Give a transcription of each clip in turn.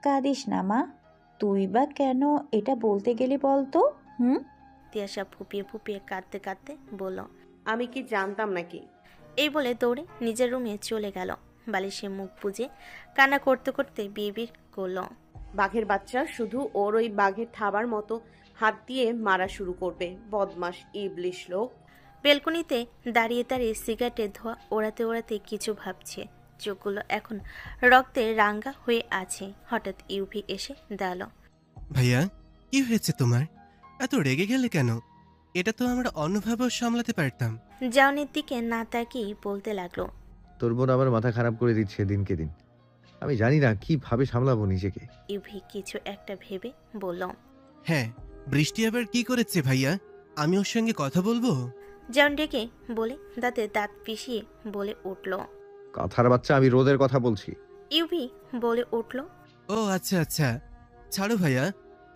কাঁদিস না মা, তুই বা কেন এটা বলতে গেলি বলতো? হুম? তিয়াশা ফুপিয়ে ফুপিয়ে কাঁদতে কাঁদতে বলল। আমি কি জানতাম নাকি? এই বলে দৌড়ে নিজের রুমে চলে গেল। বালিশে মুখ বুজে কান্না করতে করতে বিড়বিড় করল। বাঘের বাচ্চা শুধু ওর ওই বাঘের থাবার মতো হাত দিয়ে মারা শুরু করবে। বদমাস ইবলিশ লোক। বেলকনিতে দাঁড়িয়ে দাঁড়িয়ে সিগারেটের ধোঁয়া ওড়াতে ওড়াতে কিছু ভাবছে। চোখগুলো এখন রক্তে রাঙ্গা হয়ে আছে। হঠাৎ ইউভি এসে দাঁড়ালো। ভাইয়া, কি হয়েছে তোমার? এত রেগে গেলে কেন? এটা তো আমরা অন্যভাবেও সামলাতে পারতাম। জাউনের দিকে না তাকিয়ে বলতে লাগলো। তোর বোন আমার মাথা খারাপ করে দিচ্ছে দিনকে দিন। আমি জানি না কিভাবে সামলাবো নিজেকে। ইউভি কিছু একটা ভেবে বলল। হ্যাঁ, বৃষ্টি আবার কি করেছে ভাইয়া? আমি ওর সঙ্গে কথা বলবো? জাউন ডেকে বলে দাঁতে দাঁত পিষিয়ে বলে উঠল। কথার বাচ্চা, আমি রোদের কথা বলছি। ইউভি বলে উঠল। ও আচ্ছা আচ্ছা, ছাড়ো ভাইয়া,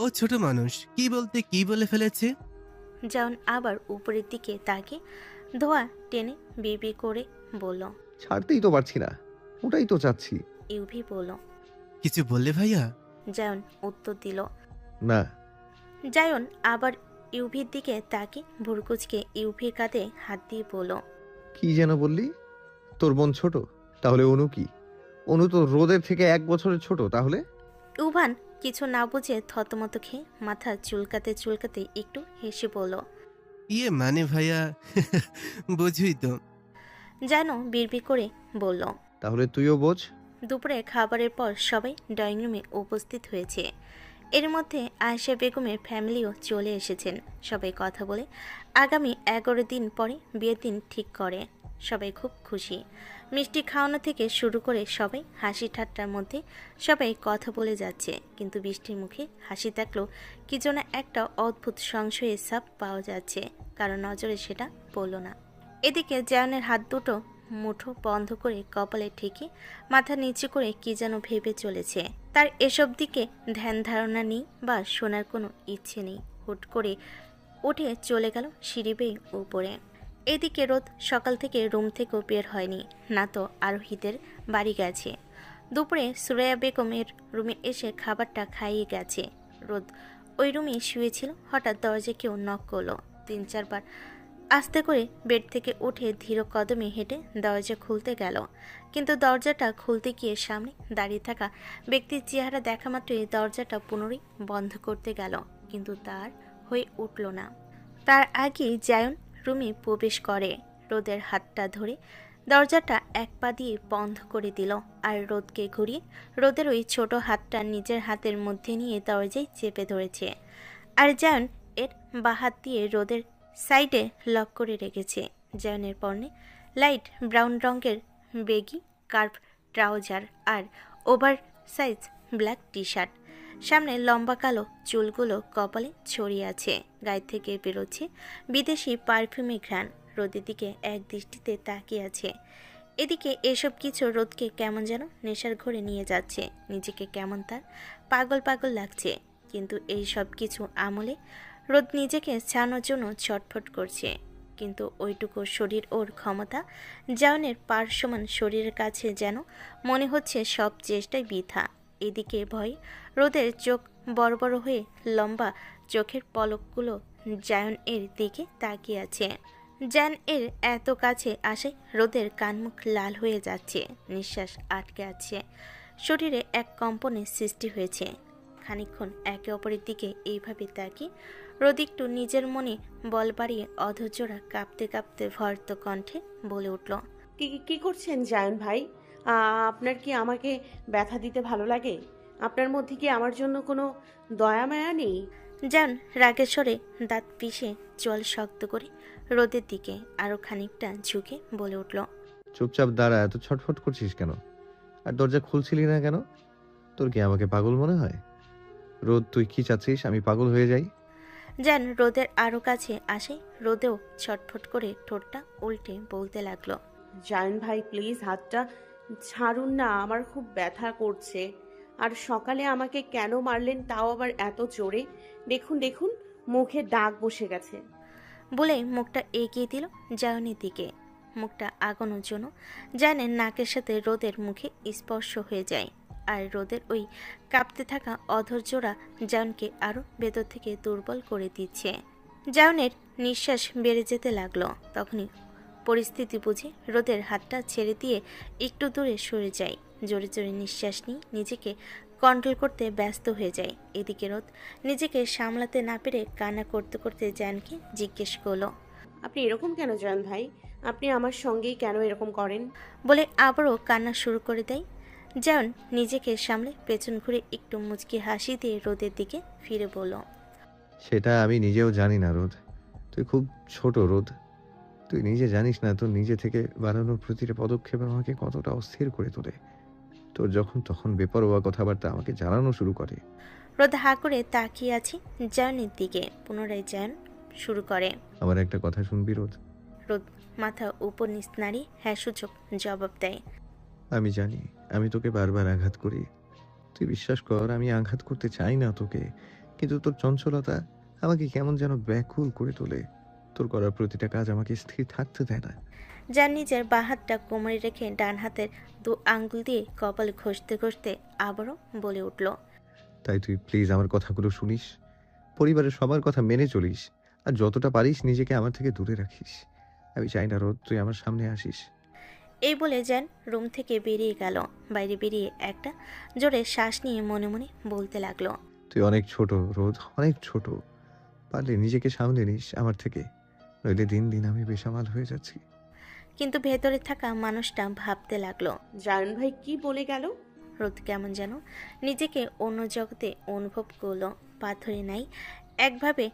ও ছোট মানুষ, কি বলতে কি বলে ফেলেছে। জাউন আবার উপরের দিকে তাকে ধোয়া টেনে বিড়বিড় করে বলল। ছাড়তেই তো পারছি না, ওটাই তো চাচ্ছি। ইউভি বলল। কিছু বললে ভাইয়া? জায়ন উত্তর দিল। না। জায়ন আবার ইউভির দিকে তাকে ভুরকুচকে ইউভির কাঁধে হাত দিয়ে বলল। কি যেন বললি? তোর বোন ছোট? তাহলে অনু কি? অনু তো রোদের থেকে 1 বছরের ছোট। তাহলে ইউভান কিছু না বুঝে থতমত খেয়ে মাথা চুলকাতে চুলকাতে একটু হেসে বলল। ইয়ে মানে ভাইয়া, বুঝুই তো। যেন বিড়বিড় করে বলল। তাহলে তুইও বোঝ। দুপুরে খাবারের পর সবাই ড্রয়িং রুমে উপস্থিত হয়েছে। এর মধ্যে আয়েশা বেগমের ফ্যামিলিও চলে এসেছেন। সবাই কথা বলে আগামী 11 দিন পরে বিয়ের দিন ঠিক করে। সবাই খুব খুশি। মিষ্টি খাওয়ানো থেকে শুরু করে সবাই হাসি ঠাট্টার মধ্যে সবাই কথা বলে যাচ্ছে। কিন্তু বৃষ্টির মুখে হাসি থাকলেও কি যেন একটা অদ্ভুত সংশয়ের ছাপ পাওয়া যাচ্ছে। কারণ নজরে সেটা পড়ল না। এদিকে জায়নের হাত দুটো মুঠো বন্ধ করে কপালে ঠেকে মাথা নিচু করে কি যেন ভেবে চলেছে। তার এসব দিকে ধ্যান ধারণা নেই বা শোনার কোনো ইচ্ছে নেই। হুট করে উঠে চলে গেল সিঁড়ি বেয়ে উপরে। এদিকে রোদ সকাল থেকে রুম থেকেও বের হয়নি, না তো আরোহীদের বাড়ি গেছে। দুপুরে সুরাইয়া বেগমের রুমে এসে খাবারটা খাইয়ে গেছে। রোদ ওই রুমেই শুয়েছিল। হঠাৎ দরজা কেউ নক করলো। 3-4 বার আস্তে করে বেড থেকে উঠে ধীর কদমে হেঁটে দরজা খুলতে গেল। কিন্তু দরজাটা খুলতে গিয়ে সামনে দাঁড়িয়ে থাকা ব্যক্তির চেহারা দেখা মাত্রই দরজাটা পুনরায় বন্ধ করতে গেল, কিন্তু তার হয়ে উঠল না। তার আগেই জায়ন রুমে প্রবেশ করে। রোদের হাতটা ধরে দরজাটা এক পা দিয়ে বন্ধ করে দিল আর রোদকে ঘুরিয়ে রোদের ওই ছোট হাতটা নিজের হাতের মধ্যে নিয়ে দরজায় চেপে ধরেছে। আর জায়ন এর বাঁ হাত দিয়ে রোদের সাইডে লক করে রেখেছে। জায়নের পরনে লাইট ব্রাউন রঙের বেগি কার্ভ ট্রাউজার আর over size black T shirt. সামনে লম্বা কালো চুলগুলো কপালে ছড়িয়ে আছে। গায়ে থেকে বেরোচ্ছে বিদেশি পারফিউমে ঘ্রাণ। রোদের দিকে এক দৃষ্টিতে তাকিয়ে আছে। এদিকে এসব কিছু রোদকে কেমন যেন নেশার ঘরে নিয়ে যাচ্ছে। নিজেকে কেমন তার পাগল পাগল লাগছে। কিন্তু এই সব কিছু আমলে রোদ নিজেকে ছাড়ানোর জন্য ছটফট করছে। কিন্তু ওইটুকু শরীর ওর ক্ষমতা। জায়নের পার সমান শরীরের কাছে যেন মনে হচ্ছে সব চেষ্টাই বৃথা। এদিকে ভয় রোদের চোখ বড় বড় হয়ে লম্বা চোখের পলকগুলো জায়ন এর দিকে তাকিয়ে আছে। জায়ন এর এত কাছে আসে রোদের কানমুখ লাল হয়ে যাচ্ছে। নিঃশ্বাস আটকে আছে। শরীরে এক কম্পনের সৃষ্টি হয়েছে। খানিকক্ষণ একে অপরের দিকে এইভাবে তাকিয়ে রোদ একটু নিজের মনে বল বাড়িয়ে অধৈর্যরা কাঁপতে কাঁপতে ভয়ত কণ্ঠে বলে উঠল। কি কি করছেন জায়ন ভাই? আপনার কি আমাকে ব্যথা দিতে ভালো লাগে? আপনার মধ্যে কি আমার জন্য কোনো দয়া মায়া নেই? জান রাগের স্বরে দাঁত পিষে জল শক্ত করে রোদের দিকে আরো খানিকটা ঝুঁকে বলে উঠল। চুপচাপ দাঁড়া, এত ছটফট করছিস কেন? আর দরজা খুলছিলি না কেন? তোর কি আমাকে পাগল মনে হয়? রোদ, তুই কি চাচ্ছিস আমি পাগল হয়ে যাই? জান রোদের আরো কাছে আসে। রোদেও ছটফট করে ঠোঁটটা উল্টে বলতে লাগলো। জায়ন ভাই প্লিজ হাতটা ছাড়ুন না, আমার খুব ব্যথা করছে। আর সকালে আমাকে কেন মারলেন তাও আবার এত জোরে? দেখুন দেখুন, মুখে দাগ বসে গেছে। বলে মুখটা এগিয়ে দিল জায়নের দিকে। মুখটা আগানোর জন্য জায়নের নাকের সাথে রোদের মুখে স্পর্শ হয়ে যায়। আর রোদের ওই কাঁপতে থাকা অধৈর্যরা জায়নকে আরও ভেতর থেকে দুর্বল করে দিচ্ছে। জায়নের নিঃশ্বাস বেড়ে যেতে লাগলো। তখনই পরিস্থিতি বুঝে রোদের হাতটা ছেড়ে দিয়ে একটু দূরে সরে যায়। জোরে জোরে নিঃশ্বাস নিয়ে নিজেকে কন্ট্রোল করতে ব্যস্ত হয়ে যায়। এদিকে রোদ নিজেকে সামলাতে না পেরে কান্না করতে করতে জায়নকে জিজ্ঞেস করলো, আপনি এরকম কেন জান ভাই? আপনি আমার সঙ্গেই কেন এরকম করেন? বলে আবারও কান্না শুরু করে দেয়। জায়ন নিজেকে সামলে পেছন ঘুরে একটু মুচকি হাসি দিয়ে রোদের দিকে ফিরে বলল, সেটা আমি নিজেও জানি না রোদ। তুই খুব ছোট রোদ। তুই নিজে জানিস না তোর নিজে থেকে বানানোর প্রতিটা পদক্ষেপ আমাকে কতটা অস্থির করে তোলে। তোর যখন তখন বেপরোয়া কথাবার্তা আমাকে জ্বালানো শুরু করে। রোদ হা করে তাকিয়ে আছে জায়নের দিকে। পুনরায় জায়ন শুরু করে, আমার একটা কথা শুনবি রোদ? রোদ মাথা উপর নিচ নাড়ি হ্যাঁ সূচক জবাব দেয়। আমি জানি আমি তোকে বারবার আঘাত করি। তুই বিশ্বাস কর আমি আঘাত করতে চাই না তোকে, কিন্তু তোর চঞ্চলতা আমাকে কেমন যেন ব্যাকুল করে তোলে। তোর করার প্রতিটা কাজ আমাকে স্থির থাকতে দেয় না। যার নিজের বাঁ হাতটা কোমরে রেখে ডান হাতের দু আঙ্গুল দিয়ে কপাল ঘষতে ঘষতে আবারও বলে উঠল, তাই তুই প্লিজ আমার কথাগুলো শুনিস, পরিবারের সবার কথা মেনে চলিস, আর যতটা পারিস নিজেকে আমার থেকে দূরে রাখিস। আমি চাই না রোদ তুই আমার সামনে আসিস। এই বলে যেন রুম থেকে বেরিয়ে গেল। বাইরে বেরিয়ে একটা জোরে শ্বাস নিয়ে মনে মনে বলতে লাগলো, তুই অনেক ছোট রোদ, অনেক ছোট। পারলে নিজেকে সামলে নিস আমার থেকে, নইলে দিন দিন আমি বেসামাল হয়ে যাচ্ছি। কিন্তু ভেতরে থাকা মানুষটা ভাবতে লাগলো, জায়ন ভাই কি বলে গেল? রোদ কেমন যেন নিজেকে অন্য জগতে অনুভব করলো। পাথরে নাই একভাবে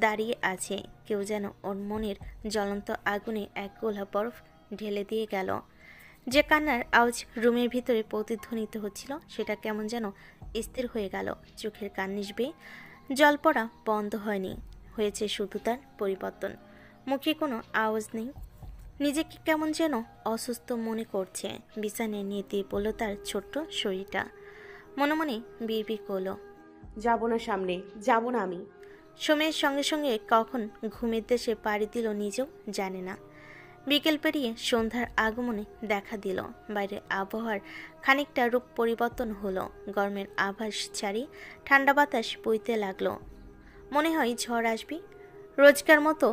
দাঁড়িয়ে আছে। কেউ যেন ওর মনের জ্বলন্ত আগুনে এক গোলা বরফ ঢেলে দিয়ে গেল। যে কান্নার আওয়াজ রুমের ভিতরে প্রতিধ্বনিত হচ্ছিল সেটা কেমন যেন স্থির হয়ে গেল। চোখের কান্নিস বেয়ে জল পড়া বন্ধ হয়নি, হয়েছে শুধু তার পরিবর্তন। মুখে কোনো আওয়াজ নেই। নিজেকে কেমন যেন অসুস্থ মনে করছে। বিছানায় নিয়ে দিয়ে পড়ল তার ছোট্ট শরীরটা। মনে মনে বিড়বিড় করলো, যাব না সামনে, যাব না আমি। সময়ের সঙ্গে সঙ্গে কখন ঘুমের দেশে পাড়ি দিল নিজেও জানে না। বিকেল পেরিয়ে সন্ধ্যার আগমনে দেখা দিল। বাইরের আবহাওয়ার খানিকটা রূপ পরিবর্তন হলো। গরমের আভাস ছাড়িয়ে ঠান্ডা বাতাস বইতে লাগলো। মনে হয় ঝড় আসবে। রোজকার মতো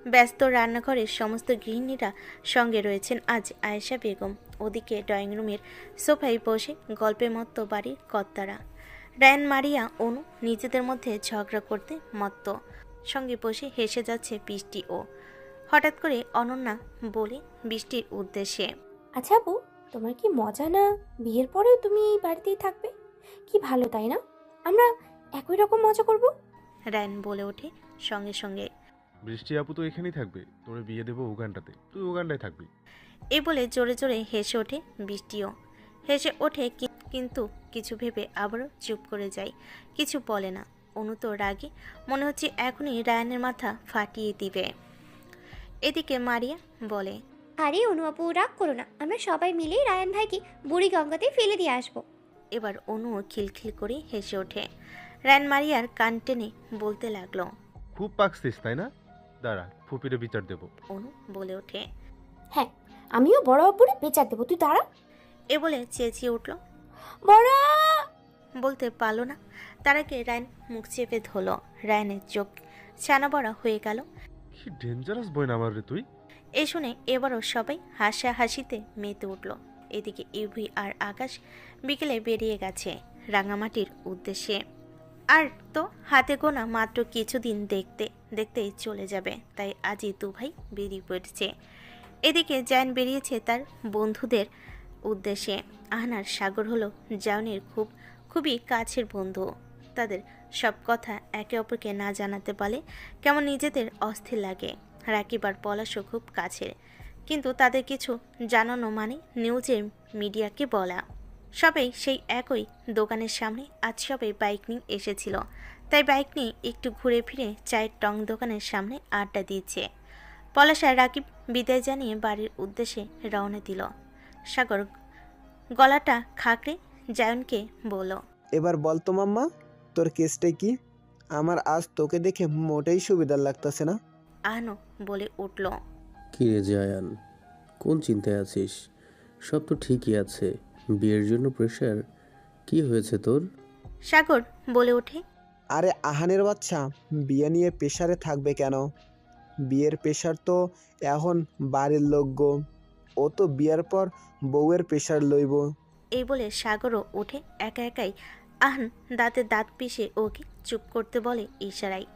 ব্যস্ত রান্নাঘরের সমস্ত গৃহিণীরা সঙ্গে রয়েছেন আজ আয়েশা বেগম। ওদিকে ড্রয়িং রুমের সোফায় বসে গল্পে মত্ত বাড়ির কর্তারা। রায়ান, মারিয়া, অনু নিজেদের মধ্যে ঝগড়া করতে মত্ত। সঙ্গে বসে হেসে যাচ্ছে বৃষ্টি। ও হঠাৎ করে অনন্যা বলে বৃষ্টির উদ্দেশ্যে, আচ্ছা আপু, তোমার কি মজা না বিয়ের পরেও তুমি এই বাড়িতেই থাকবে? কি ভালো তাই না? আমরা একই রকম মজা করব। রায়ান বলে ওঠে সঙ্গে সঙ্গে। বৃষ্টি আপু তো এখানেই থাকবে, তোর বিয়ে দেবো উগান্ডাতে, তুই উগান্ডায় থাকবি। এই বলে জোরে জোরে হেসে ওঠে বৃষ্টিও। হেসে ওঠে কিন্তু কিছু ভেবে আবারও চুপ করে যায়, কিছু বলে না। অনু তো রাগে মনে হচ্ছে এখনই রায়ানের মাথা ফাটিয়ে দিবে। এদিকে মারিয়া বলে, আরে অনু আপু, রাগ করো না, আমরা সবাই মিলে রায়ান ভাইকে বুড়ি গঙ্গাতে ফেলে দিয়ে আসবো। এবার অনুও খিলখিল করে হেসে ওঠে। রায়ান মারিয়ার কান টেনে বলতে লাগলো, খুব পাকছিস তাই না? দাঁড়া, ফুপিরে বিচার দেবো। অনু বলে ওঠে, হ্যাঁ, আমিও বড় আব্বুরে বেচার দেবো, তুই দাঁড়া। এ বলে চেঁচিয়ে উঠল। বড় বলতে পারলো না, তার আগে রায়ান মুখ চেপে ধরল। রায়ানের চোখ ছানা বড়া হয়ে গেল। কি ডেঞ্জারাস বই না আমার রে তুই। এই শুনে এবারও সবাই হাসাহাসিতে মেতে উঠল। এদিকে ইউভি আর আকাশ বিকেলে বেরিয়ে গেছে রাঙামাটির উদ্দেশ্যে। আর তো হাতে গোনা মাত্র কিছুদিন দেখতে দেখতেই চলে যাবে, তাই আজই দু ভাই বেরিয়ে পড়ছে। এদিকে জায়ন বেরিয়েছে তার বন্ধুদের উদ্দেশ্যে। আহনার সাগর হলো জায়নের খুবই কাছের বন্ধু। তাদের সব কথা একে অপরকে না জানাতে পারলে কেমন নিজেদের অস্থির লাগে। রাকিব আর পলাশও খুব কাছের, কিন্তু তাদের কিছু জানানো মানে নিউজের মিডিয়াকে বলা। সবাই সেই একই দোকানের সামনে আজ সবাই বাইক নিয়ে এসেছিল, তাই বাইক নিয়ে একটু ঘুরে ফিরে চায়ের টং দোকানের সামনে আড্ডা দিচ্ছে। পলাশ আর রাকিব বিদায় জানিয়ে বাড়ির উদ্দেশ্যে রওনা দিল। সাগর গলাটা খাকড়ে জায়নকে বলল, এবার বল তো মাম্মা, তোর কেসটা কি? আমার আজ তোকে দেখে মোটেই সুবিধার লাগতেছে না। আহনো বলে উঠল, কি রে জায়ান, কোন চিন্তায় আছিস? সব তো ঠিকই আছে, বিয়ের জন্য প্রেশার কি হয়েছে তোর? সাগর বলে ওঠে। আরে আহানের বাচ্চা, বিয়ে নিয়ে প্রেশারে থাকবে কেন? বিয়ের প্রেশার তো এখন বাড়ির লোক গো। ও তো বিয়ের পর বউয়ের প্রেশার লইব। এই বলে সাগরও উঠে একা একাই আহান দাঁতে দাঁত পিষে ওকে চুপ করতে বলে ইশারায়।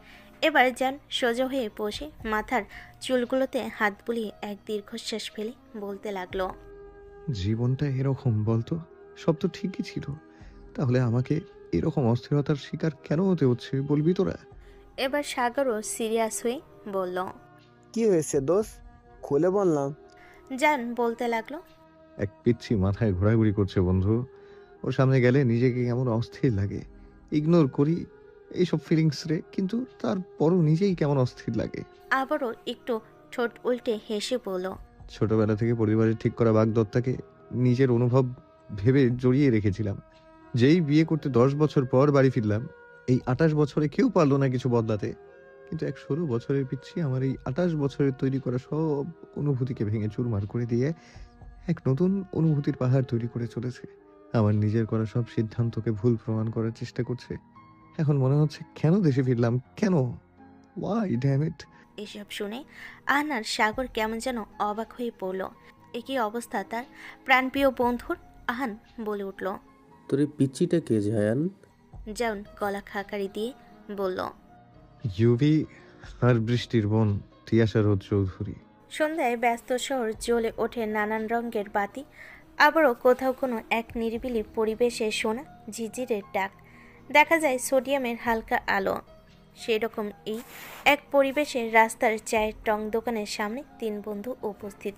এবার যান সোজা হয়ে বসে মাথার চুলগুলোতে হাত বুলিয়ে এক দীর্ঘশ্বাস ফেলে বলতে লাগলো। জীবনটা এরকম বলতো? সব তো ঠিকই ছিল, তাহলে আমাকে এরকম অস্থিরতার শিকার কেন হতে হচ্ছে বলবি তোরা? এবার সাগরও সিরিয়াস হয়ে বলল। কি হয়েছে দোষ, খুলে বললাম। যান বলতে লাগলো। এক পিচ্ছি মাথায় ঘোরাঘুরি করছে বন্ধু। ওর সামনে গেলে নিজেকে কেমন অস্থির লাগে। ইগনোর করি এইসব ফিলিংস রে, কিন্তু তারপরও নিজেই কেমন অস্থির লাগে। আবারও একটু ঠোঁট উল্টে হেসে বলল। ছোটবেলা থেকে পরিবারের ঠিক করা বাগদত্তাকে নিজের অনুভব ভেবে জড়িয়ে রেখেছিলাম। যেই বিয়ে করতে 10 বছর পর বাড়ি ফিরলাম, এই 28 বছরে কেউ পারলো না কিছু বদলাতে। কিন্তু এক 16 বছরের পিচ্ছি আমার এই 28 বছরের তৈরি করা সব অনুভূতিকে ভেঙে চুরমার করে দিয়ে এক নতুন অনুভূতির পাহাড় তৈরি করে চলেছে। আমার নিজের করা সব সিদ্ধান্তকে ভুল প্রমাণ করার চেষ্টা করছে। এখন মনে হচ্ছে কেন দেশে ফিরলাম, কেন? Why damn it. এসব শুনে আহান আর সাগর কেমন যেন অবাক হয়ে পড়ল। একই অবস্থা তার প্রাণপ্রিয় বন্ধুর। আহান বলে উঠল। তোর এই পিচ্চিটা কে জায়ান? জাউন গলা খাকারি দিয়ে বলল। ইউভি আর বৃষ্টির বোন তিয়াশা রোদ চৌধুরী। সন্ধ্যায় ব্যস্ত শহর জ্বলে ওঠে নানান রঙের বাতি। আবারও কোথাও কোনো এক নিরিবিলি পরিবেশে শোনা ঝিঝিরের ডাক। দেখা যায় সোডিয়ামের হালকা আলো। সেরকম এই এক পরিবেশে রাস্তার চায়ের টং দোকানের সামনে 3 বন্ধু উপস্থিত।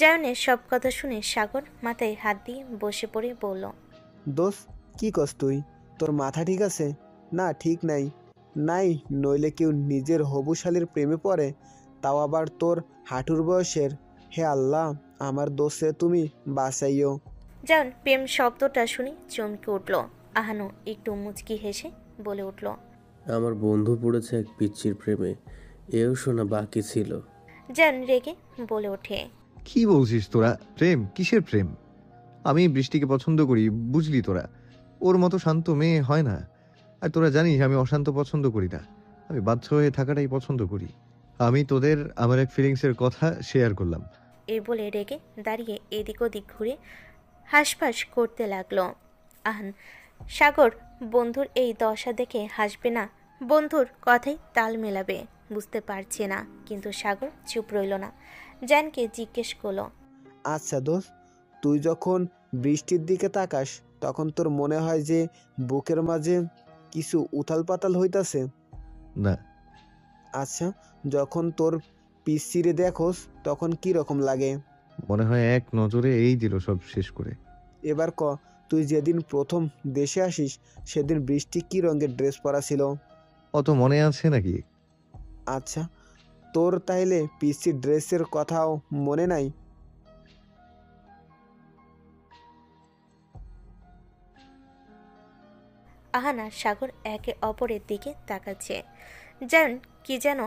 জায়নের সব কথা শুনে সাগর মাথায় হাত দিয়ে বসে পড়ে বলল। দোষ, কি কস তুই? তোর মাথা ঠিক আছে? না ঠিক নাই। নাই নইলে কেউ নিজের হবুশালীর প্রেমে পড়ে, তাও আবার তোর হাঁটুর বয়সের। হে আল্লাহ, আমার দোষে তুমি বাঁচাইও। জায়ন প্রেম শব্দটা শুনে চমকে উঠল। আহানও একটু মুচকি হেসে বলে উঠল। আমার বন্ধু পড়েছে এক পিচ্চির প্রেমে, এও শোনা বাকি ছিল। জায়ন রেগে বলে ওঠে। কি বলছিস তোরা? প্রেম? কিসের প্রেম? আমি বৃষ্টিকে পছন্দ করি, বুঝলি তোরা? ওর মতো শান্ত মেয়ে হয় না। আর তোরা জানিস আমি অশান্ত পছন্দ করি না, আমি বাধ্য হয়ে থাকাটাই পছন্দ করি। আমি তোদের আমার এক ফিলিংসের কথা শেয়ার করলাম। এই বলে রেগে দাঁড়িয়ে এদিক ওদিক ঘুরে হাঁসফাঁস করতে লাগলো। আহান সাগর বন্ধুর এই দশা দেখে হাসবে না, বন্ধুর কথাই তাল মেলাবে বুঝতে পারছে না, কিন্তু সাগর চুপ রইল না। জানকে জিজ্ঞেস করলো। আচ্ছা দোষ, তুই যখন বৃষ্টির দিকে তাকাস তখন তোর মনে হয় যে বুকের মাঝে কিছু উথাল পাতাল হইতাছে? না। আচ্ছা, যখন তোর পিচ্চিরে দেখোস তখন কি রকম লাগে? মনে হয় এক নজরে এই দিল সব শেষ করে। এবার ক, তুই যেদিন প্রথম দেশে আসিস সেদিন বৃষ্টি কি রঙের ড্রেস পরা ছিল? অত মনে আছে নাকি? আচ্ছা, তোর তাইলে পিচ্চির ড্রেসের কথাও মনে নাই? আহান আর সাগর একে অপরের দিকে তাকাচ্ছে। জান কি যেন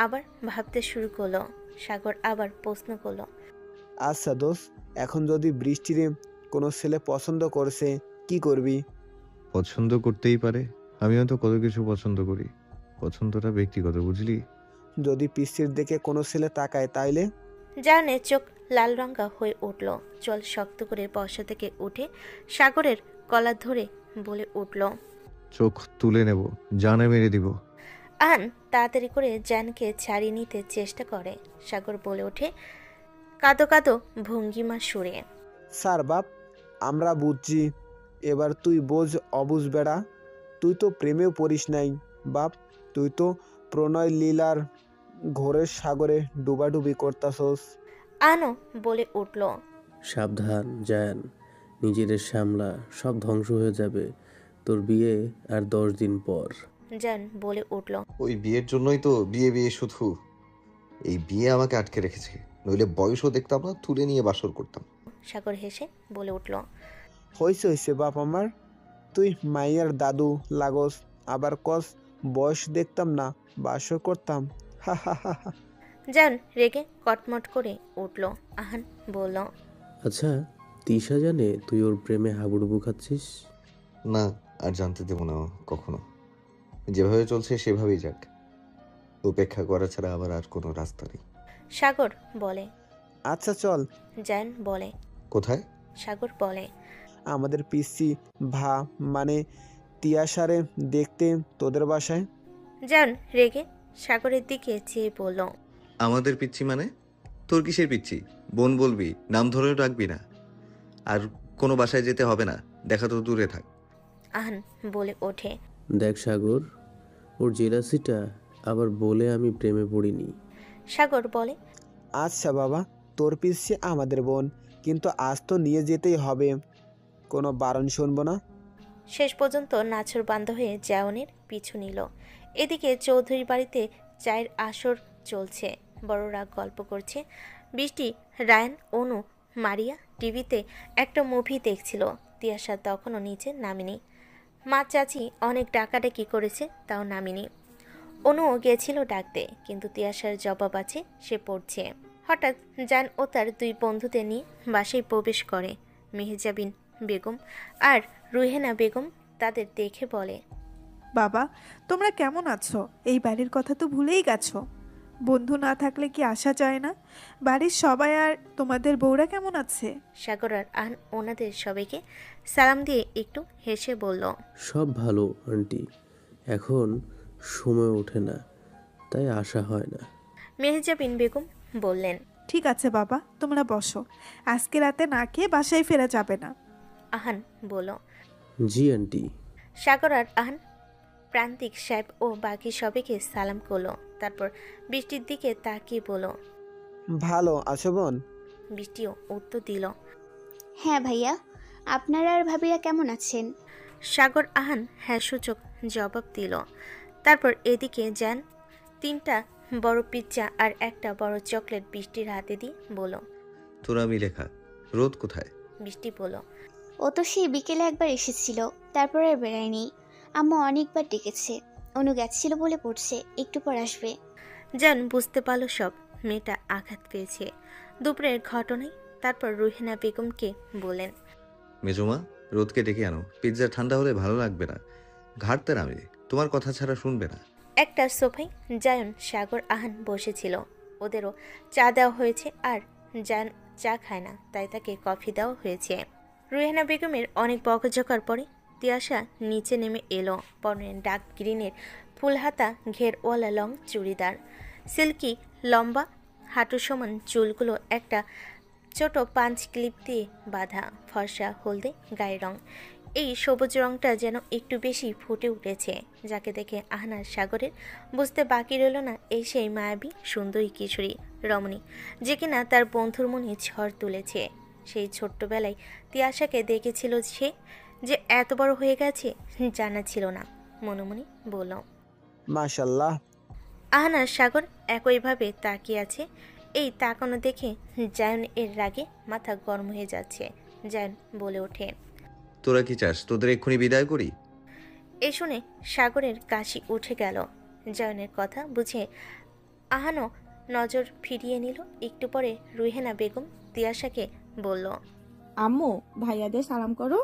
আবার ভাবতে শুরু করলো। সাগর আবার প্রশ্ন করলো। আচ্ছা দোষ, এখন যদি বৃষ্টিরে কোনো ছেলে পছন্দ করছে কি করবি? পছন্দ করতেই পারে, আমিও তো কত কিছু পছন্দ করি। পছন্দটা ব্যক্তিগত, বুঝলি? যদি পিচ্চির দিকে কোনো ছেলে তাকায় তাইলে? জানের চোখ লাল রঙা হয়ে উঠল। চল শক্ত করে বসা থেকে উঠে সাগরের গলা ধরে বলে উঠল। চোখ তুলে নেব, জানে মেরে দিব। আহান তাড়াতাড়ি করে জানকে ছাড়িয়ে নিতে চেষ্টা করে। সাগর বলে ওঠে কাঁদো কাঁদো ভঙ্গিমা সুরে। স্যার বাপ, আমরা বুঝছি, এবার তুই বোঝ অবুঝ বেড়া। তুই তো প্রেমেও পড়িস নাই বাপ, তুই তো প্রণয় লীলার ঘোরের সাগরে ডুবাডুবি করতাছস। আনো বলে উঠল। সাবধান জায়ান, নিজেদের সামলা, সব ধ্বংস হয়ে যাবে তোর বিয়ে আর 10 দিন পর। জান বলে উঠল। ওই বিয়ের জন্যই তো বিয়ে বিয়ে শুধু। এই বিয়ে আমাকে আটকে রেখেছে, নইলে বয়সও দেখতাম না, তুলে নিয়ে বাসর করতাম। সাগর হেসে বলে উঠল। হইছে হইছে বাপ আমার, তুই মাইয়ার দাদু লাগস, আবার কস বয়স দেখতাম না বাসর করতাম। হা হা হা হা। জান রেগে কটমট করে উঠল। আহান বলল। আচ্ছা, তিশা জানে তুই ওর প্রেমে হাবুডুবু খাচ্ছিস? না, আর জানতে দেবো না কখনো। যেভাবে চলছে সেভাবেই যাক। উপেক্ষা করা ছাড়া আবার আর কোনো রাস্তা নেই। সাগর বলে। আচ্ছা চল। জায়ান বলে। কোথায়? সাগর বলে। আমাদের পিসি মানে তিয়াশারে দেখতে তোদের বাসায়। জায়ান রেগে সাগরের দিকে চেয়ে বলল, আমাদের পিচ্ছি মানে? তোর কিসের পিচ্ছি? বোন বলবি, নাম ধরেও ডাকবি না। আর কোনো বাসায় যেতে হবে না, দেখা তো দূরে থাক। আহান বলে ওঠে। দেখ সাগর, ওর জেলাসিটা আবার বলে আমি প্রেমে পড়িনি। সাগর বলে, আচ্ছা বাবা, তোর পিসি আমাদের বোন, কিন্তু আজ তো নিয়ে যেতেই হবে, কোনো বারণ শুনবো না। শেষ পর্যন্ত নাছর বান্ধ হয়ে জায়নের পিছু নিল। এদিকে চৌধুরী বাড়িতে চায়ের আসর চলছে, বড়রা গল্প করছে। বৃষ্টি, রায়ান, অনু, মারিয়া টিভিতে একটা মুভি দেখছিল। তিয়াশা তখনও নিচে নামেনি। মা চাচি অনেক ডাকাডাকি করেছে, তাও নামেনি। অনুও গেছিল ডাকতে, কিন্তু তিয়াশার জবাব আছে, সে পড়ছে। হঠাৎ জান ও তার দুই বন্ধুদের নিয়ে বাসায় প্রবেশ করে। মেহজাবিন বেগম আর রুহেনা বেগম তাদের দেখে বলে, বাবা, তোমরা কেমন আছো? এই বাড়ির কথা তো ভুলেই গেছো। বন্ধু না থাকলে কি আসা যায় না? বাড়ির সবাই আর তোমাদের বউরা কেমন আছে? সাগর আর আহান ওনাদের সবাইকে সালাম দিয়ে একটু হেসে বলল, সব ভালো আন্টি, এখন সময় ওঠে না, তাই আসা হয় না। মেহজাবিন বেগম বললেন, ঠিক আছে বাবা, তোমরা বসো, আজকে রাতে না খেয়ে বাসায় ফেরা যাবে না। আহান বলল। জি আন্টি। সাগর আর আহান প্রান্তিক সাহেব ও বাকি সবাইকে সালাম করলো। তারপর বৃষ্টির দিকে তাকিয়ে বলল, ভালো আছো বোন? বৃষ্টিও উত্তর দিল, হ্যাঁ ভাইয়া, আপনারা আর ভাবিরা কেমন আছেন? সাগর আহান হ্যাঁ সূচক জবাব দিল। তারপর এদিকে যান তিনটা বড় পিৎজা আর একটা বড় চকলেট বৃষ্টির হাতে দিয়ে বলল, তোরা মিলে খা। রোদ কোথায়? বৃষ্টি বলল, ও তো সেই বিকেলে একবার এসেছিল, তারপর আর বেড়ায়নি। আম্মু অনেকবার ডেকেছে, অনু গেছিল বলে পড়ছে, একটু পর আসবে। জান বুঝতে পারল সব, মেয়েটা আঘাত পেয়েছে দুপুরের ঘটনায়। তারপর রুহেনা বেগমকে বলেন, মেজমা, রোদকে ডেকে আনো। পিৎজা ঠান্ডা হলে ভালো লাগবে না, ঘাটতে নামে, তোমার কথা ছাড়া শুনবে না। একটা সোফায় জায়ন, সাগর, আহান বসেছিল। ওদেরও চা দেওয়া হয়েছে, আর জায়ন চা খায় না, তাই তাকে কফি দেওয়া হয়েছে। রুহেনা বেগমের অনেক বকঝকার পরে তিয়াশা নিচে নেমে এলো। পরনে ডার্ক গ্রিনের ফুলহাতা ঘেরওয়ালা লং চুড়িদার, সিল্কি লম্বা হাঁটু সমান চুলগুলো একটা ছোট পাঞ্চ ক্লিপ দিয়ে বাঁধা, ফর্সা হলদে গায়ের রং। এই সবুজ রংটা যেন একটু বেশি ফুটে উঠেছে, যাকে দেখে আহনার সাগরের বুঝতে বাকি রইল না এই সেই মায়াবী সুন্দরী কিশোরী রমণী, যে কিনা তার বন্ধুর মনে ঝড় তুলেছে। সেই ছোট্টবেলায় তিয়াশাকে দেখেছিল সে, যে এত বড় হয়ে গেছে জানা ছিল না। মনে মনে বলল, মাশাল্লাহ। আহনার সাগর একইভাবে তাকিয়ে আছে। এই তাকানো দেখে জায়ন এর রাগে মাথা গরম হয়ে যাচ্ছে। জায়ন বলে ওঠে, তোরা কি চাস তোদের এক্ষুনি বিদায় করি? এ শুনে সাগরের কাশি উঠে গেল। জায়নের কথা বুঝে আহানও নজর ফিরিয়ে নিল। একটু পরে রুহেনা বেগম তিয়াশাকে বলল, আম্মু, ভাইয়াদের সালাম করো।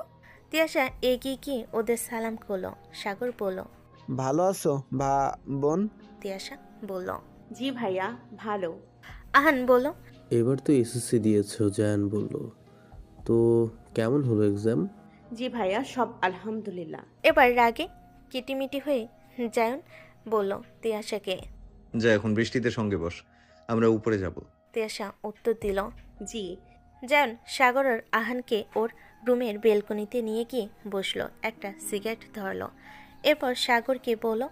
তিয়াশা এগিয়ে গিয়ে ওদের সালাম করলো। সাগর বলল, ভালো আছো বোন? তিয়াশা বলল, জি ভাইয়া, ভালো। আহান বলল, এবার তো এসএসসি দিয়েছো, জায়ান বলল। তো কেমন হলো এক্সাম? জি ভাইয়া, সব আলহামদুলিল্লাহ। এবার রাগে কিটিমিটি হয়ে জায়ন বলল তিয়াশাকে, যা এখন বৃষ্টিতে সঙ্গে বস, আমরা উপরে যাব। তিয়াশা উত্তর দিল, জি। জায়ন সাগর আর আহানকে ওর রুমের বেলকনিতে নিয়ে গিয়ে বসলো, একটা সিগারেট ধরলো। এরপর সাগরকে বলল,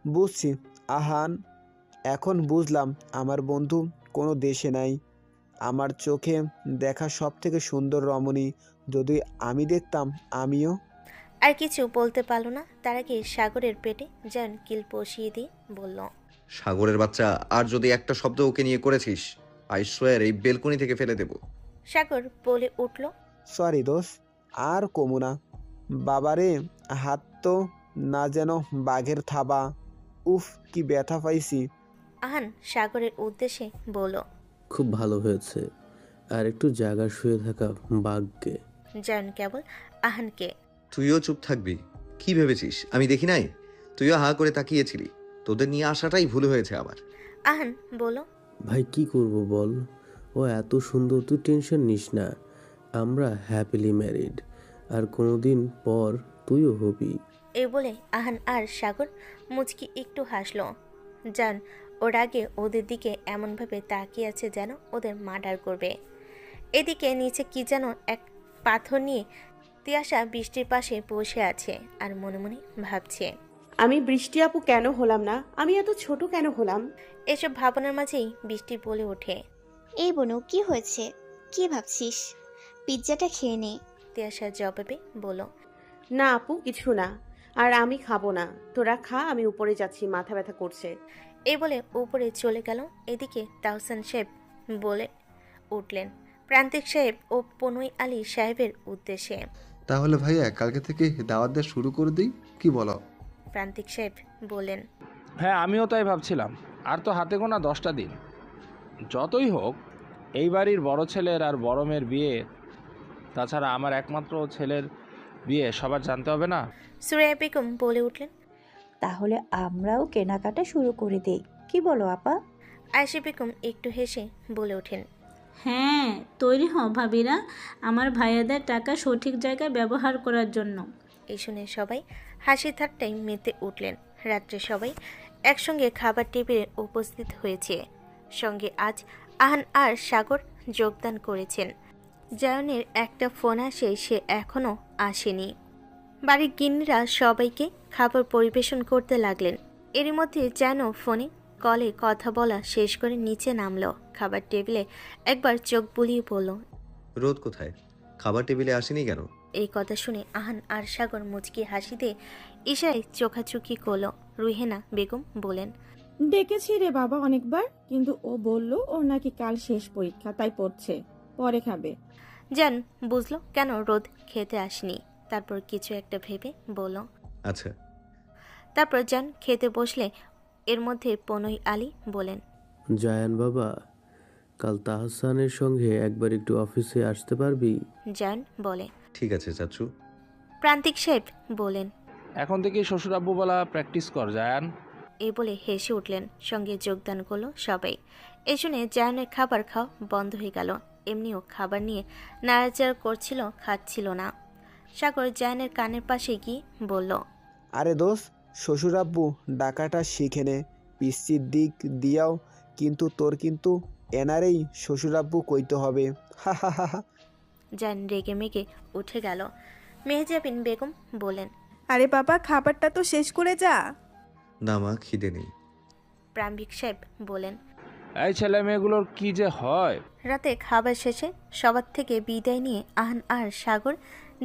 বুঝছি আহান, এখন বুঝলাম আমার বন্ধু কোনো দেশে নাই। আমার চোখে দেখা সব থেকে সুন্দর রমণী যদি আমি দেখতাম, আমিও। আর কিছু বলতে পারলো না। তার আগে সাগরের পেটে জায়ন কিল বসিয়ে দিয়ে বলল, সাগরের বাচ্চা, আর যদি একটা শব্দ ওকে নিয়ে করেছিস, আই সোয়ার এই বেলকনি থেকে ফেলে দেব। সাগর বলে উঠল, সরি দোষ, আর কমু না। বাবারে, হাত তো না যেন বাঘের থাবা। উফ, কি ব্যথা পাইছি। আহান সাগরের উদ্দেশ্যে বলল, খুব ভালো হয়েছে, আর একটু জায়গা শুয়ে থাকা বাঘকে। জায়ন কেবল আহানকে তুইও চুপ থাকবি? কি ভেবেছিস আমি দেখি নাই? তুইও হা করে তাকিয়েছিলি। তোদের নিয়ে আসাটাই ভুল হয়েছে আমার। আহান বলো। ভাই কি করব বল, ও এত সুন্দর, তুই টেনশন নিস না, আমরা হ্যাপিলি ম্যারিড, আর কোনোদিন পর তুইও হবি। এ বলে আহান আর সাগর মুচকি একটু হাসলো। জান ওর আগে ওদের দিকে এমনভাবে তাকিয়ে আছে যেন ওদের মার্ডার করবে। এদিকে নিচে কি যেন এক পাথর নিয়ে তিয়াশা বৃষ্টির পাশে বসে আছে আর মনে মনে ভাবছে, আমি বৃষ্টি আপু কেন হলাম না? আমি এত ছোট কেন হলাম? এসব ভাবনার মাঝেই বৃষ্টি বলে ওঠে, এই বনু কি হয়েছে? কি ভাবছিস? পিৎজাটা খেয়ে নে। তিয়াশার জবাবে বলো, না আপু, কিছু না। আর আমি খাবো না, তোরা খা, আমি উপরে যাচ্ছি, মাথা ব্যথা করছে। এই বলে উপরে চলে গেল। এদিকে তাহসান সাহেব বলে উঠলেন প্রান্তিক সাহেব ও পনই আলী সাহেবের উদ্দেশ্যে। তাহলে ভাইয়া কালকে থেকে দাওয়াত দেওয়া শুরু করে দিই, কি বলো? প্রান্তিক সাহেব বলেন, হ্যাঁ আমিও তাই ভাবছিলাম। আর তো হাতে গোনা 10টা দিন। যতই হোক এই বাড়ির বড় ছেলের আর বড় মেয়ের বিয়ে, তাছাড়া আমার একমাত্র ছেলের বিয়ে সবার জানতে হবে না? সুরাইয়া বেগম বলে উঠলেন, তাহলে আমরাও কেনাকাটা শুরু করে দেই, কি বলো আপা? আয়েশা বেগম একটু হেসে বলে ওঠেন, হ্যাঁ তৈরি হও ভাবিরা, আমার ভাইয়াদের টাকা সঠিক জায়গায় ব্যবহার করার জন্য। এই শুনে সবাই হাসি ঠাট্টায় মেতে উঠলেন। রাত্রে সবাই একসঙ্গে খাবার টেবিলে উপস্থিত হয়েছে। সঙ্গে আজ আহান আর সাগর যোগদান করেছেন। জায়নের একটা ফোন আসে, সে এখনও আসেনি। বাড়ির গিন্নিরা সবাইকে খাবার পরিবেশন করতে লাগলেন। এরই মধ্যে যেন ফোনে কলে কথা বলা শেষ করে নিচে নামলো। খাবার টেবিলে একবার চোখ বুলিয়ে বলল, রোদ কোথায়? খাবার টেবিলে আসেনি কেন? এই কথা শুনে আহান আর সাগর মুচকি হাসিতে ইশারায় চোখাচুকি করলো। রুহেনা বেগম বলেন, ডেকেছি রে বাবা অনেকবার, কিন্তু ও বলল ওর নাকি কাল শেষ পরীক্ষা, তাই পড়ছে, পরে খাবে। জান বুঝলো কেন রোদ খেতে আসেনি। তারপর কিছু একটা ভেবে বলল, আচ্ছা। তারপর জান খেতে বসলে এর মধ্যে পনই আলী বলেন, জায়ান বাবা, কাল তাহসানের সঙ্গে একবার একটু অফিসে আসতে পারবি? জান বলে, ঠিক আছে চাচু। প্রান্তিক সাহেব বলেন, এখন থেকে শ্বশুর আব্বু বলা প্র্যাকটিস কর জায়ান। এই বলে হেসে উঠলেন। সঙ্গে যোগদান করলো সবাই। এই শুনে জায়ানের খাবার খাওয়া বন্ধ হয়ে গেল। এমনিও খাবার নিয়ে নাড়াচাড়া করছিল, খাচ্ছিল না। সাগর জায়ানের কানের পাশে গিয়ে বলল, আরে দোষ, শ্বশুর আব্বু ডাকাটা শিখে নে, পিসির দিক দিয়াও কিন্তু তোর কিন্তু এনারেই শ্বশুর আব্বু কইতে হবে। হা হা হা হা। জায়ান রেগে মেগে উঠে গেল। মেহজাবিন বেগম বলেন, আরে বাবা খাবারটা তো শেষ করে যা। না মা, খিদে নেই। প্রাম্বিক সাহেব বলেন, এই ছেলে মেয়েগুলোর কি যে হয়। রাতে খাবার শেষে সবার থেকে বিদায় নিয়ে আহান আর সাগর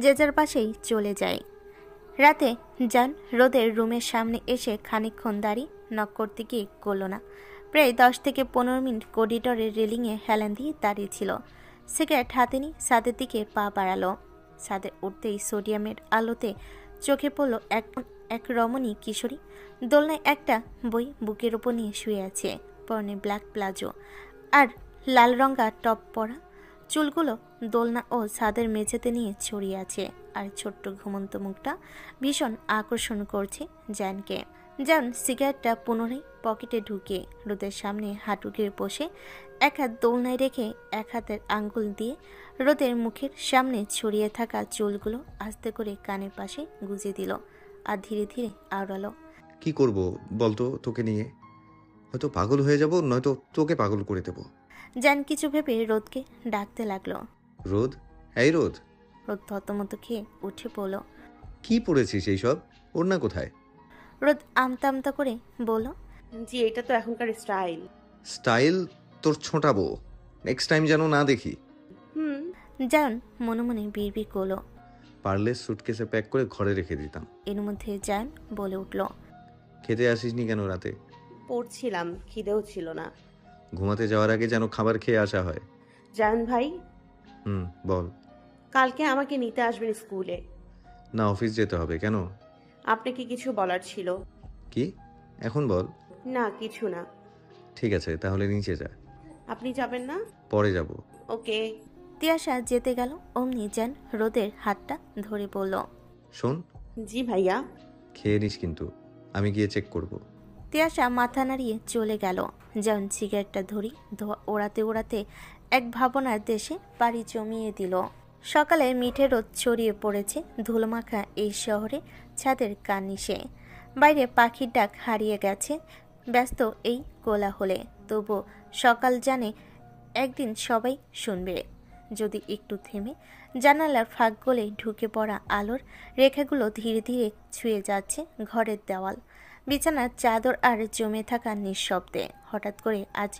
যে যার পাশেই চলে যায়। রাতে জান রোদের রুমের সামনে এসে খানিকক্ষণ দাঁড়িয়ে নক করতে গিয়ে করলো না। প্রায় 10 থেকে 15 মিনিট করিডোরের রেলিংয়ে হেলান দিয়ে দাঁড়িয়েছিল। সিগারেট হাতে নিয়ে ছাদের দিকে পা বাড়ালো। ছাদে উঠতেই সোডিয়ামের আলোতে চোখে পড়ল এক রমণী কিশোরী। দোলনায় একটা বই বুকের উপর নিয়ে শুয়ে আছে। পরনে ব্ল্যাক প্লাজো আর লাল রঙা টপ পরা। চুলগুলো দোলনা ও ছাদের মেঝেতে নিয়ে ছড়িয়ে আছে। আর ছোট্ট ঘুমন্ত মুখটা ভীষণ আকর্ষণ করছে জানকে। জান সিগারেটটা পুনরায় পকেটে ঢুকিয়ে রোদের সামনে হাঁটু গেড়ে বসে এক হাত দোলনায় রেখে এক হাতের আঙ্গুল দিয়ে রোদের মুখের সামনে ছড়িয়ে থাকা চুলগুলো আস্তে করে কানের পাশে গুজে দিল আর ধীরে ধীরে আওড়ালো। কি করব বলতো তোকে নিয়ে? হয়তো পাগল হয়ে যাব, নয়তো তোকে পাগল করে দেব। জান কিছু ভেবে রোদকে ডাকতে লাগলো। রোদ, এই রোদ। রোদ থতমত খেয়ে উঠে পড়ল। কি পড়েছিস এইসব? ওড়না কোথায়? রোদ আমতা আমতা করে বলল, জি এটা তো এখনকার স্টাইল। স্টাইল তোর ছোটাবো, নেক্সট টাইম যেন না দেখি। জান মনে মনে বিড়বিড় করলো। পারলে সুটকেসে প্যাক করে ঘরে রেখে দিতাম। এর মধ্যে জান বলে উঠল, খেতে আসিসনি কেন রাতে? পড়ছিলাম, খিদেও ছিল না। ঘুমাতে যাওয়ার আগে যেন খাবার খেয়ে আসা হয়। জান ভাই, বল। কালকে আমাকে নিতে আসবেন স্কুলে। না, অফিস যেতে হবে। কেন? আপনাকে কিছু বলার ছিল। কি? এখন বল। না কিছু না। ঠিক আছে, তাহলে নিচে যা। আপনি যাবেন না? পরে যাব। ওকে। তিয়াশা যেতে গেল অমনি জান রোদের হাতটা ধরে বলল, শোন, জি ভাইয়া। খেয়ে নিস কিন্তু, আমি গিয়ে চেক করব। তিয়াশা মাথা নাড়িয়ে চলে গেল। যেমন সিগারেটটা ধরি ধোয়া ওড়াতে ওড়াতে এক ভাবনার দেশে পাড়ি জমিয়ে দিল। সকালে মিঠে রোদ ছড়িয়ে পড়েছে ধুলোমাখা এই শহরে ছাদের কার্নিশে। বাইরে পাখির ডাক হারিয়ে গেছে ব্যস্ত এই কোলাহলে। তবু সকাল জানে একদিন সবাই শুনবে। যদি একটু থেমে জানালার ফাঁক গলে ঢুকে পড়া আলোর রেখাগুলো ধীরে ধীরে ছুঁয়ে যাচ্ছে ঘরের দেওয়াল, বিছানার চাদর আর জমে থাকা নিঃশব্দে। হঠাৎ করে আজ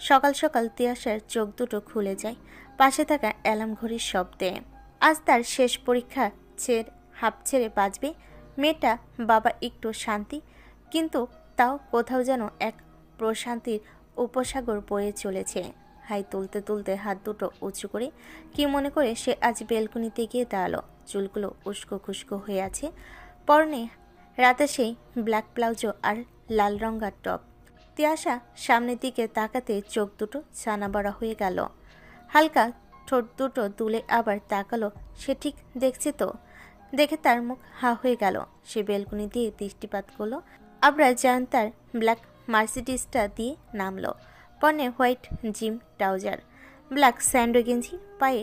সকাল সকাল তিয়াশার চোখ দুটো খুলে যায় পাশে থাকা অ্যালার্ম ঘড়ির শব্দে। আজ তার শেষ পরীক্ষা হাঁপ ছেড়ে বাজবে। মেয়েটা বাবা একটু শান্তি, কিন্তু তাও কোথাও যেন এক প্রশান্তির উপসাগর বয়ে চলেছে। হাই তুলতে তুলতে হাত দুটো উঁচু করে কি মনে করে সে আজ বেলকনিতে গিয়ে দাঁড়ালো। চুলগুলো উস্কো খুস্কো হয়ে আছে, পরনে রাতে সেই ব্ল্যাক ব্লাউজও আর লাল রঙার টপ। তিয়াশা সামনের দিকে তাকাতে চোখ দুটো ছানা বড়া হয়ে গেল। হালকা ঠোঁট দুটো তুলে আবার তাকালো। সে ঠিক দেখছে তো? দেখে তার মুখ হা হয়ে গেল। সে বেলকনি দিয়ে দৃষ্টিপাত করলো। আবরা জান তার ব্ল্যাক মার্সিডিসটা দিয়ে নামলো। পরনে white gym trouser, black Sandow গেঞ্জি, পায়ে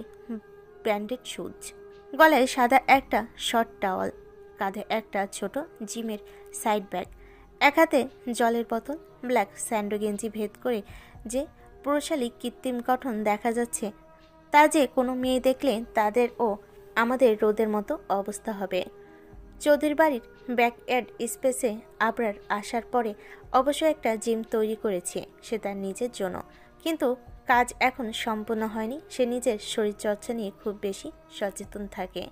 ব্র্যান্ডেড শুজ, গলায় সাদা একটা শর্ট টাওয়াল, কাঁধে একটা ছোট জিমের সাইড ব্যাগ, এক হাতে জলের বোতল। ব্ল্যাক স্যান্ডো গেঞ্জি ভেদ করে যে পুরুষালী কৃত্রিম গঠন দেখা যাচ্ছে, তা যে কোনো মেয়ে দেখলে তাদেরও আমাদের রোদের মতো অবস্থা হবে। চৌধুরীর বাড়ির ব্যাকয়ার্ড স্পেসে আবরার আসার পরে অবশ্য একটা জিম তৈরি করেছে সে তার নিজের জন্য, কিন্তু কাজ এখন সম্পূর্ণ হয়নি। সে নিজের শরীরচর্চা নিয়ে খুব বেশি সচেতন থাকে।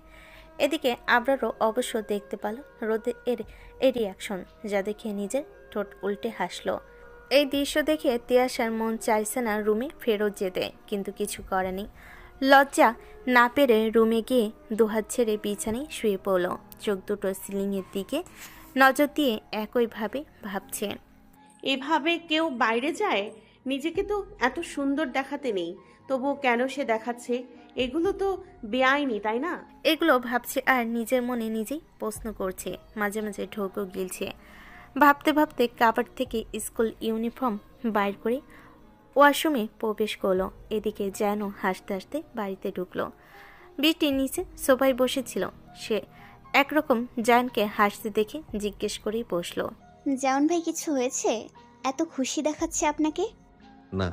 এদিকে আবরারও অবশ্য দেখতে পেল রোদের এই রিয়াকশন, যা দেখে নিজের ঠোঁট উল্টে হাসলো। এই দৃশ্য দেখে তিয়াশার মন চাইছে না রুমে ফেরত যেতে, কিন্তু কিছু করেনি। লজ্জা না পেরে রুমে গিয়ে দুহাত ছেড়ে বিছানায় শুয়ে পড়ল। চোখ দুটো সিলিংয়ের দিকে নজর দিয়ে একইভাবে ভাবছে। এভাবে কেউ বাইরে যায়? নিজেকে তো এত সুন্দর দেখাতে নেই, তবুও কেন সে দেখাচ্ছে? এগুলো তো বেআইনি, তাই না? এগুলো ভাবছে আর নিজের মনে নিজেই প্রশ্ন করছে। মাঝে মাঝে ঢোকও গিলছে। ভাবতে ভাবতে কাপড় থেকে স্কুল ইউনিফর্ম বাইর করে ওয়াশরুমে প্রবেশ করলো। এদিকে যেন হাসতে হাসতে বাড়িতে ঢুকলো। বৃষ্টির নিচে সোফায় বসেছিল সে। একরকম জায়ানকে হাসতে দেখে জিজ্ঞেস করেই বসলো, জায়ান ভাই কিছু হয়েছে? এত খুশি দেখাচ্ছে আপনাকে? না।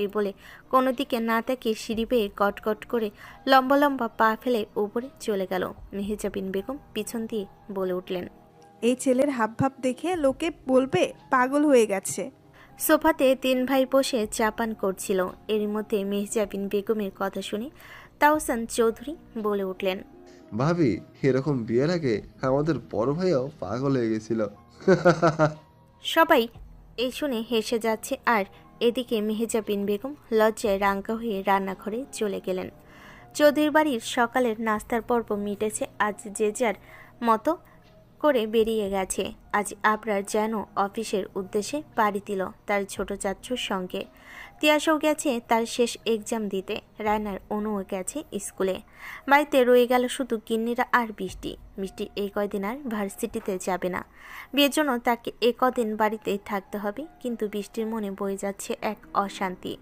এই বলে কোনো দিকে না তাকিয়ে সিঁড়ি বেয়ে গটগট করে লম্বা লম্বা পা ফেলে উপরে চলে গেল। মেহেজাবিন বেগম পিছন দিয়ে বলে উঠলেন, এই ছেলের হাবভাব দেখে লোকে বলবে পাগল হয়ে গেছে। সোফাতে তিন ভাই বসে চা পান করছিল। এর মধ্যে মেহজাবিন বেগমের কথা শুনে তাওসান চৌধুরী বলে উঠলেন, ভাবি এরকম বিয়ের আগে আমাদের বড় ভাইও পাগল হয়ে গেছিল। সবাই এই শুনে হেসে যাচ্ছে। আর এদিকে মেহেজাবিন বেগম লজ্জায় রাঙ্গা হয়ে রান্নাঘরে চলে গেলেন। চৌধুরীর বাড়ির সকালের নাস্তার পর্ব মিটেছে। আজ যে যার মতো করে বেরিয়ে গেছে। আজ আবরার যেন অফিসের উদ্দেশ্যে পাড়ি দিল তার ছোট চাচ্চুর সঙ্গে। তিয়াশাও গেছে তার শেষ এক্সাম দিতে। রায়নার অনুও গেছে স্কুলে। বাড়িতে রয়ে গেল শুধু গিন্নিরা আর বৃষ্টি। বৃষ্টি এই কয়দিন আর ভার্সিটিতে যাবে না। বিয়ের জন্য তাকে এ কদিন বাড়িতেই থাকতে হবে। কিন্তু বৃষ্টির মনে বয়ে যাচ্ছে এক অশান্তি,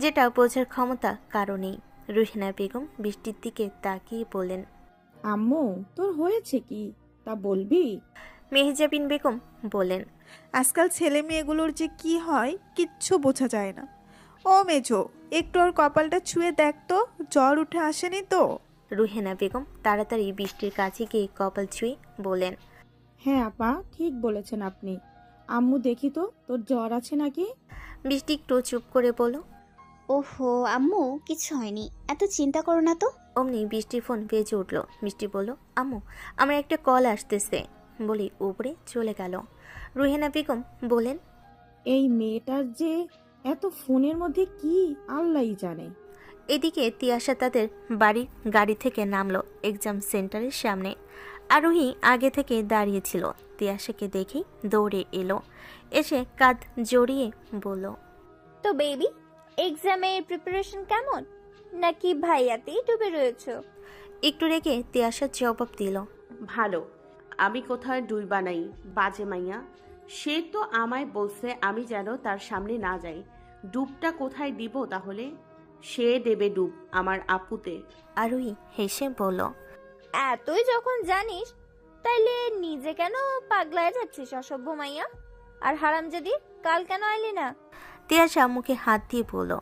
যেটা বোঝার ক্ষমতা কারো নেই। রুহিনা বেগম বৃষ্টির দিকে তাকিয়ে বললেন, আম্মু তোর হয়েছে কি তা বলবি? মেহজাবিন বেগম বলেন, আজকাল ছেলে মেয়েগুলোর যে কি হয় কিচ্ছু বোঝা যায় না। ও মেজো, একটু ওর কপালটা ছুঁয়ে দেখ তো, জ্বর উঠে আসেনি তো? রুহেনা বেগম তাড়াতাড়ি বৃষ্টির কাছে গিয়ে কপাল ছুঁয়ে বলেন, হ্যাঁ আপা, ঠিক বলেছেন আপনি। আম্মু দেখি তো তোর জ্বর আছে নাকি? বৃষ্টি একটু চুপ করে বলো, ওহো আম্মু কিছু হয়নি, এত চিন্তা করো না তো। অমনি বৃষ্টির ফোন বেজে উঠলো। বৃষ্টি বলল, আম্মু আমার একটা কল আসতেছে বলি উপরে চলে গেল। রুহেনা বেগম বলেন, এই মেয়েটার যে এত ফোনের মধ্যে কি আল্লাহই জানে। এদিকে তিয়াশা তাদের বাড়ির গাড়ি থেকে নামলো এক্সাম সেন্টারের সামনে। আরোহী আগে থেকে দাঁড়িয়েছিল। তিয়াশাকে দেখেই দৌড়ে এলো। এসে কাঁধ জড়িয়ে বলল, তো বেবি এক্সামের প্রিপারেশন কেমন, নাকি ভাইয়াতেই ডুবে রয়েছো? একটু রেখে তিয়াশা জবাব দিল, ভালো। আমি কোথায় ডুইবা নাই, বাজে মাইয়া। সে তো আমায় বলছে আমি যেন তার সামনে না যাই। ডুবটা কোথায় দিব তাহলে? সে দেবে ডুব আমার আপুতে। আরুহি হেসে বলল, এতই যখন জানিস তাইলে নিজে কেন পাগলায় যাচ্ছিস অসভ্য মাইয়া? আর হারামজাদি, কাল কেন আইলি না? তিয়াশা মুখে হাত দিয়ে বলল,